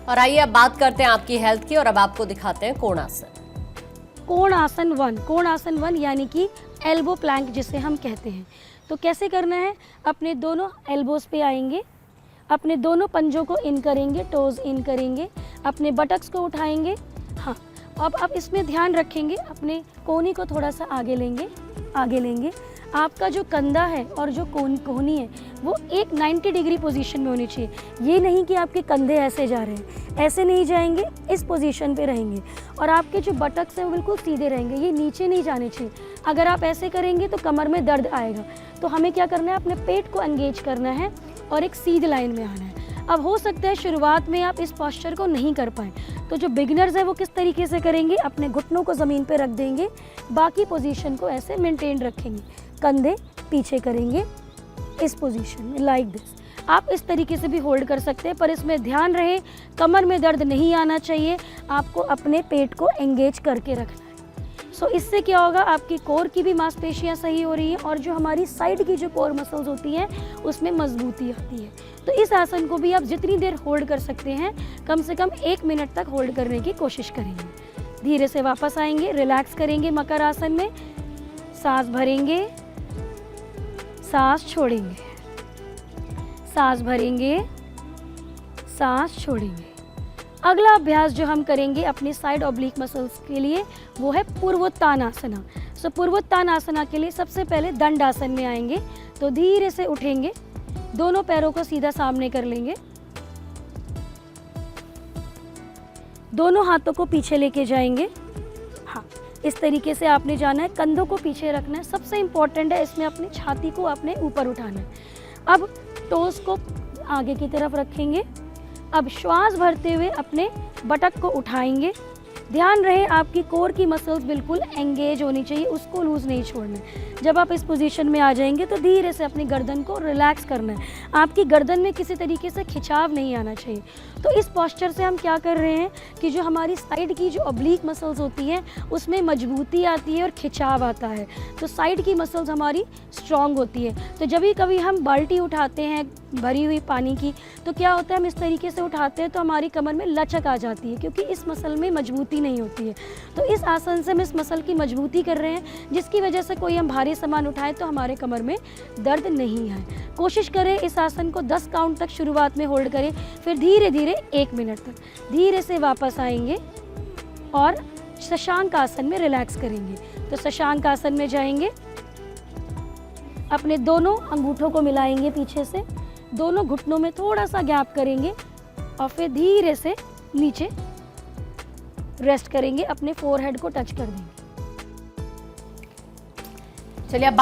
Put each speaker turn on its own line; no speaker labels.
और आइए अब बात करते हैं आपकी हेल्थ की और अब आपको दिखाते हैं कोणासन।
कोणासन 1, कोणासन 1 यानी कि एल्बो प्लैंक जिसे हम कहते हैं। तो कैसे करना है, अपने दोनों एल्बोज पे आएंगे, अपने दोनों पंजों को इन करेंगे, टोज इन करेंगे, अपने बटक्स को उठाएंगे। हाँ, अब इसमें ध्यान रखेंगे, अपने कोहनी को थोड़ा सा आगे लेंगे। आपका जो कंधा है और जो कोहनी है वो एक 90 डिग्री पोजीशन में होनी चाहिए। ये नहीं कि आपके कंधे ऐसे जा रहे हैं, ऐसे नहीं जाएंगे, इस पोजीशन पे रहेंगे। और आपके जो बटक्स हैं वो बिल्कुल सीधे रहेंगे, ये नीचे नहीं जाने चाहिए। अगर आप ऐसे करेंगे तो कमर में दर्द आएगा। तो हमें क्या करना है, अपने पेट को एंगेज करना है और एक सीधी लाइन में आना है। अब हो सकता है शुरुआत में आप इस पोस्चर को नहीं कर पाएँ, तो जो बिगिनर्स है वो किस तरीके से करेंगे, अपने घुटनों को ज़मीन पे रख देंगे, बाकी पोजीशन को ऐसे मेंटेन रखेंगे, कंधे पीछे करेंगे इस पोजीशन में, लाइक दिस। आप इस तरीके से भी होल्ड कर सकते हैं, पर इसमें ध्यान रहे कमर में दर्द नहीं आना चाहिए, आपको अपने पेट को एंगेज करके रखना है। सो इससे क्या होगा, आपकी कोर की भी मांसपेशियां सही हो रही हैं और जो हमारी साइड की जो कोर मसल्स होती हैं उसमें मजबूती आती है। तो इस आसन को भी आप जितनी देर होल्ड कर सकते हैं, कम से कम 1 मिनट तक होल्ड करने की कोशिश करेंगे। धीरे से वापस आएंगे, रिलैक्स करेंगे मकर आसन में, सांस भरेंगे, सांस छोड़ेंगे, सांस भरेंगे, सांस छोड़ेंगे। अगला अभ्यास जो हम करेंगे अपनी साइड ऑब्लिक मसल्स के लिए वो है पूर्वोत्तानासना। सो पूर्वोत्तानासना के लिए सबसे पहले दंडासन में आएंगे। तो धीरे से उठेंगे, दोनों पैरों को सीधा सामने कर लेंगे, दोनों हाथों को पीछे लेके जाएंगे। हाँ, इस तरीके से आपने जाना है, कंधों को पीछे रखना है। सबसे इम्पॉर्टेंट है इसमें अपनी छाती को अपने ऊपर उठाना है। अब टोस को आगे की तरफ रखेंगे। अब श्वास भरते हुए अपने बटक को उठाएंगे। ध्यान रहे आपकी कोर की मसल्स बिल्कुल एंगेज होनी चाहिए, उसको लूज नहीं छोड़ना है। जब आप इस पोजीशन में आ जाएंगे तो धीरे से अपनी गर्दन को रिलैक्स करना है। आपकी गर्दन में किसी तरीके से खिंचाव नहीं आना चाहिए। तो इस पोस्चर से हम क्या कर रहे हैं कि जो हमारी साइड की जो ऑब्लिक मसल्स होती हैं उसमें मजबूती आती है और खिंचाव आता है। तो साइड की मसल्स हमारी स्ट्रॉन्ग होती है। तो जब भी कभी हम बाल्टी उठाते हैं भरी हुई पानी की, तो क्या होता है, हम इस तरीके से उठाते हैं तो हमारी कमर में लचक आ जाती है, क्योंकि इस मसल में मजबूती नहीं होती है। तो इस आसन से हम इस मसल की मजबूती कर रहे हैं, जिसकी वजह से कोई हम भारी सामान उठाएं तो हमारे कमर में दर्द नहीं आए। कोशिश करें इस आसन को 10 काउंट तक शुरुआत में होल्ड करें, फिर धीरे धीरे 1 मिनट तक। धीरे से वापस आएंगे और शशांक आसन में रिलैक्स करेंगे। तो शशांक आसन में जाएंगे, अपने दोनों अंगूठों को मिलाएंगे पीछे से, दोनों घुटनों में थोड़ा सा गैप करेंगे और फिर धीरे से नीचे रेस्ट करेंगे, अपने फोरहेड को टच कर देंगे।
चलिए अब